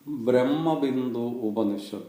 Brahmabindu Upanishad.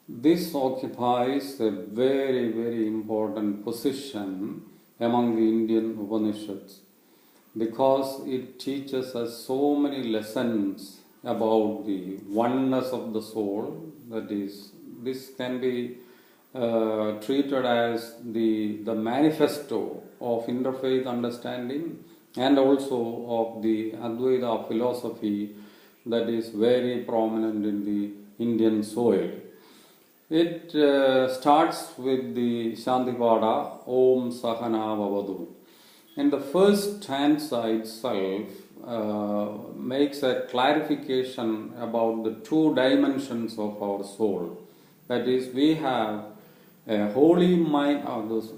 This occupies a very, very important position among the Indian Upanishads because it teaches us so many lessons about the oneness of the soul. That is, this can be treated as the manifesto of interfaith understanding and also of the Advaita philosophy that is very prominent in the Indian soil. It starts with the Shantipada, Om Sahana Vavadu. And the first stanza itself makes a clarification about the two dimensions of our soul. That is, we have a holy mind, those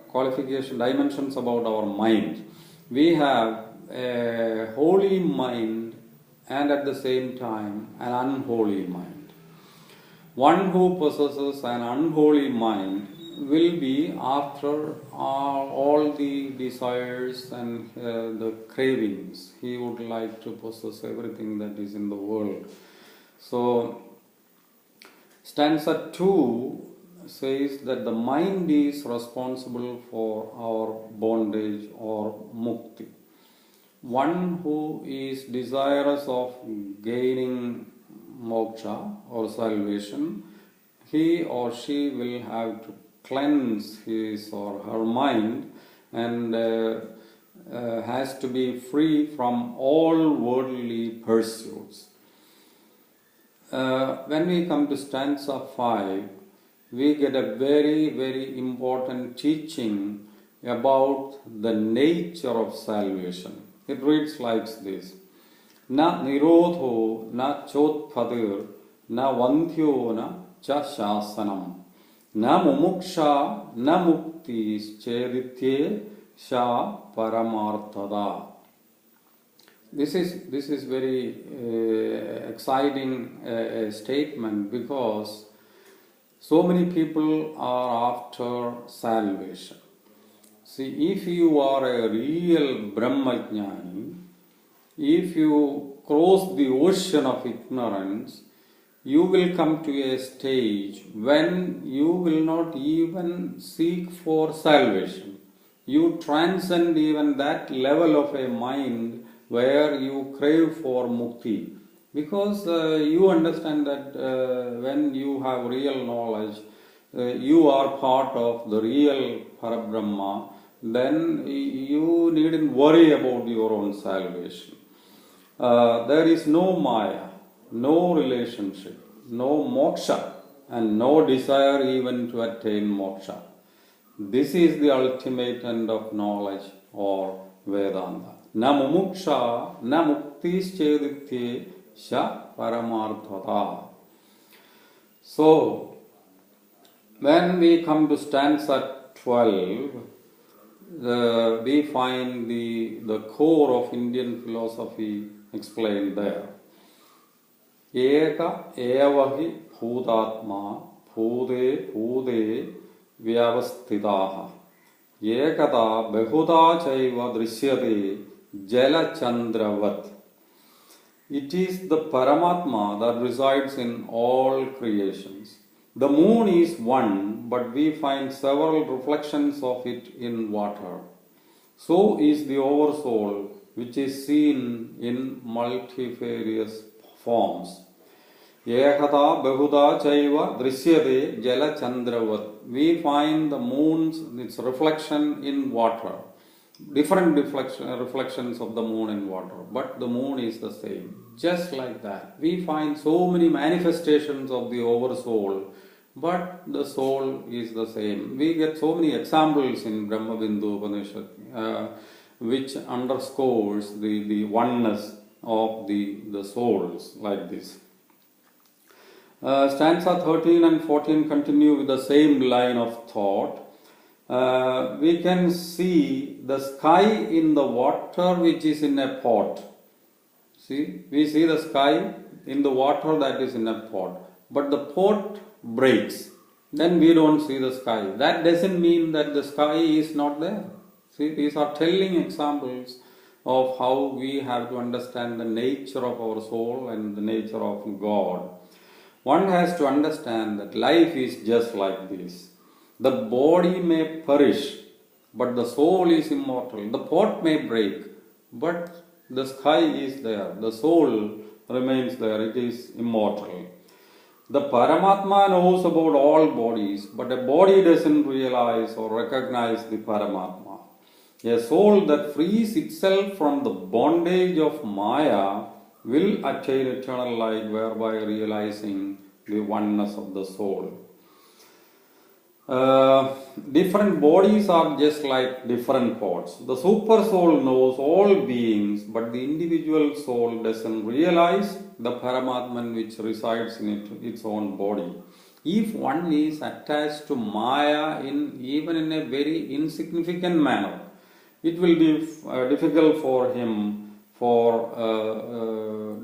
qualification dimensions about our mind. We have a holy mind and at the same time an unholy mind. One who possesses an unholy mind will be after all the desires and the cravings. He would like to possess everything that is in the world. So, stanza 2 says that the mind is responsible for our bondage or mukti. One who is desirous of gaining moksha or salvation, he or she will have to cleanse his or her mind and has to be free from all worldly pursuits. When we come to stanza 5, we get a very, very important teaching about the nature of salvation. It reads like this: Na nirodho na chotpadir na vandhyo na cha shasanam na mumuksha na muktis cheritye sha paramarthada. This is very exciting statement because so many people are after salvation. See, if you are a real Brahmajnani, if you cross the ocean of ignorance, you will come to a stage when you will not even seek for salvation. You transcend even that level of a mind where you crave for mukti. Because you understand that when you have real knowledge, you are part of the real Parabrahma, then you needn't worry about your own salvation. There is no Maya, no relationship, no moksha, and no desire even to attain moksha. This is the ultimate end of knowledge or Vedanta. Na mumuksha, na muktis cheditye sha paramarthata. So, when we come to stanza 12, we find the core of Indian philosophy explained there. Eka evahi bhutatma bhude bhude vyavasthidaha ekada bahuda chaiva drishyate jala chandravat. It is the Paramatma that resides in all creations. The moon is one, but we find several reflections of it in water. So is the Oversoul, which is seen in multifarious forms. Ekada bahuda chaiva drishyate jala chandravat. We find the moon's its reflection in water. Different reflections of the moon in water, but the moon is the same. Just like that, we find so many manifestations of the Oversoul, but the soul is the same. We get so many examples in Brahmabindu Upanishad which underscores the oneness of the souls like this. Stanza 13 and 14 continue with the same line of thought. We can see the sky in the water which is in a pot. See, we see the sky in the water that is in a pot, but the pot breaks. Then we don't see the sky. That doesn't mean that the sky is not there. See, these are telling examples of how we have to understand the nature of our soul and the nature of God. One has to understand that life is just like this. The body may perish, but the soul is immortal. The pot may break, but the sky is there. The soul remains there. It is immortal. The Paramatma knows about all bodies, but a body doesn't realize or recognize the Paramatma. A soul that frees itself from the bondage of Maya will attain eternal light, whereby realizing the oneness of the soul. Different bodies are just like different pots. The super soul knows all beings, but the individual soul doesn't realize the Paramatman which resides in its own body. If one is attached to Maya even in a very insignificant manner, it will be difficult for him for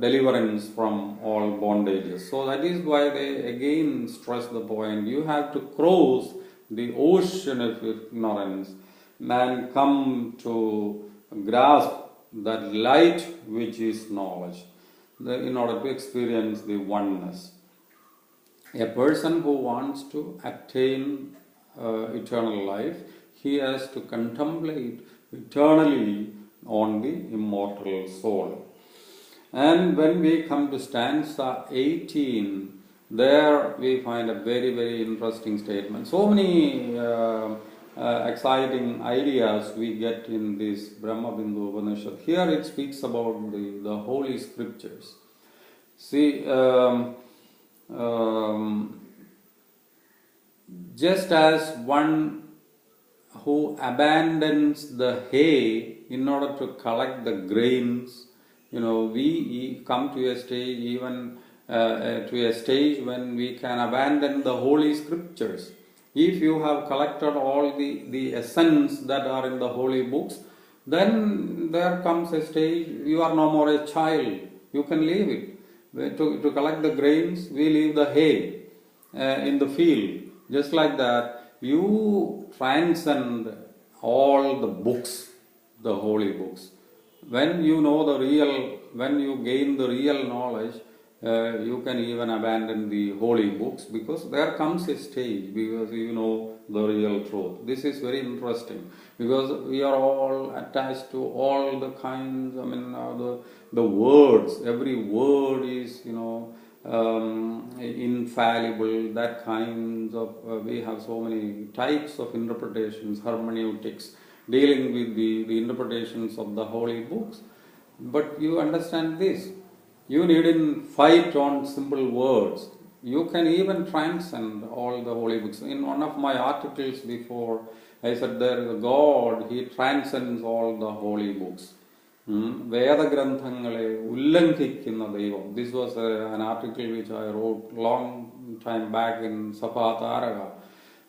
deliverance from all bondages. So that is why they again stress the point, you have to cross the ocean of ignorance and come to grasp that light which is knowledge in order to experience the oneness. A person who wants to attain eternal life, he has to contemplate eternally on the immortal soul. And when we come to stanza 18, there we find a very, very interesting statement. So many exciting ideas we get in this Brahma Bindu Upanishad. Here it speaks about the holy scriptures. See, just as one who abandons the hay in order to collect the grains, we come to a stage, even to a stage when we can abandon the holy scriptures. If you have collected all the essence that are in the holy books, then there comes a stage you are no more a child. You can leave it. To collect the grains, we leave the hay in the field. Just like that, you transcend all the books, the holy books. When you know when you gain the real knowledge, you can even abandon the holy books, because there comes a stage because you know the real truth. This is very interesting because we are all attached to all the kinds, the words, every word is, infallible, that kinds of, we have so many types of interpretations, hermeneutics, dealing with the interpretations of the holy books. But you understand this, you needn't fight on simple words. You can even transcend all the holy books. In one of my articles before, I said there is a God, He transcends all the holy books. Vedagranthangale ullankikkunna Devam. This was an article which I wrote long time back in Sapataraka.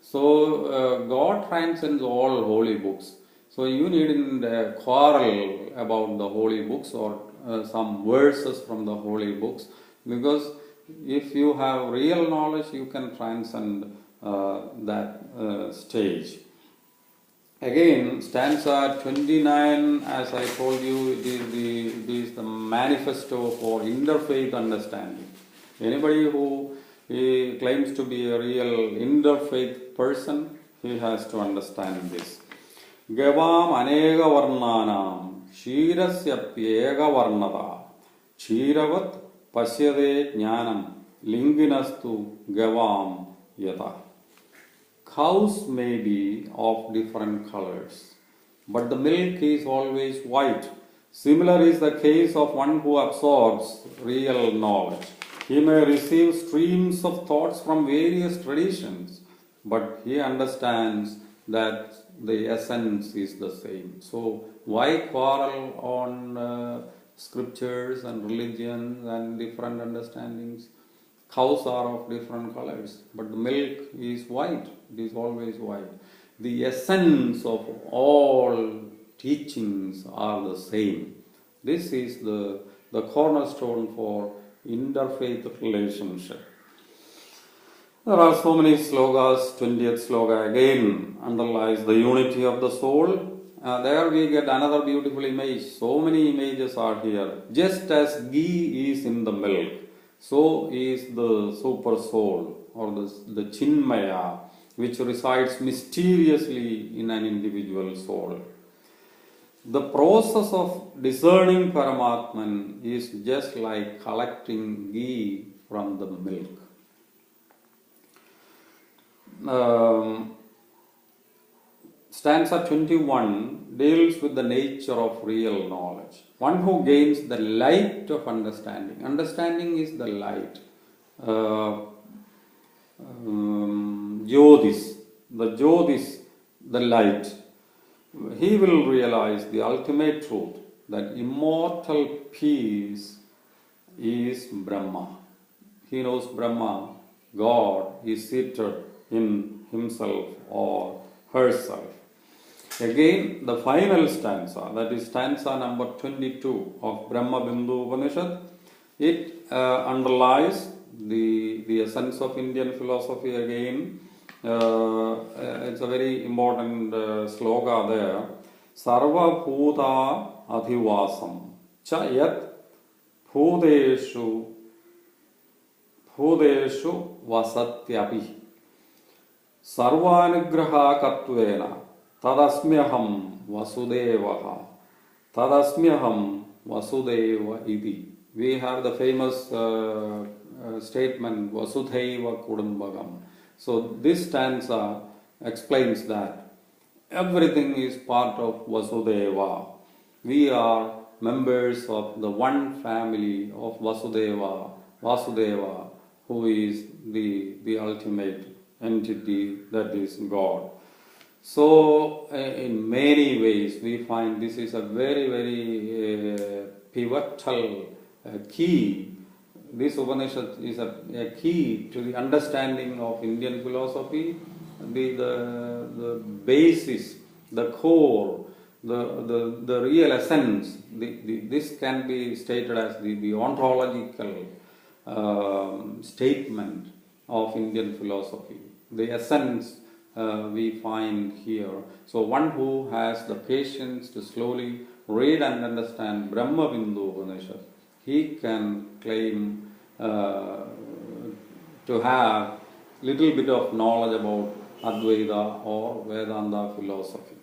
So God transcends all holy books. So you needn't quarrel about the holy books or some verses from the holy books, because if you have real knowledge, you can transcend that stage. Again, stanza 29, as I told you, it is the manifesto for interfaith understanding. Anybody who claims to be a real interfaith person, he has to understand this. Gavam anega varnanam shirasya pyega varnada chiravat pasyade jnanam linginastu gavam yata. Cows may be of different colors, but the milk is always white. Similar is the case of one who absorbs real knowledge. He may receive streams of thoughts from various traditions, but he understands that the essence is the same. So why quarrel on scriptures and religions and different understandings? Cows are of different colors, but the milk is white. It is always white. The essence of all teachings are the same. This is the cornerstone for interfaith relationship. There are so many slogas. 20th sloga again underlies the unity of the soul There we get another beautiful image. So many images are here. Just as ghee is in the milk, so is the super soul or the Chinmaya, which resides mysteriously in an individual soul. The process of discerning Paramatman is just like collecting ghee from the milk. Stanza 21 deals with the nature of real knowledge. One who gains the light of understanding. Understanding is the light. Jyotis, the light. He will realize the ultimate truth that immortal peace is Brahma. He knows Brahma, God, is seated in himself or herself. Again, the final stanza, that is stanza number 22 of Brahma Bindu Upanishad, it underlies the essence of Indian philosophy again. It's a very important sloka there. Sarva Bhuta Adhivasam Cha Yat Bhudeshu Vasatyapi Sarvanugraha Katvena Tadasmyaham Vasudevaha Tadasmyaham Vasudeva Iti. We have the famous statement Vasudhaiva Kudumbagam. So this stanza explains that everything is part of Vasudeva. We are members of the one family of Vasudeva, who is the ultimate entity, that is God. So in many ways we find this is a very, very pivotal key. This Upanishad is a key to the understanding of Indian philosophy, the basis, the core, the real essence. This can be stated as the ontological statement of Indian philosophy. The essence we find here. So one who has the patience to slowly read and understand Brahma Bindu Upanishad, he can claim to have little bit of knowledge about Advaita or Vedanta philosophy.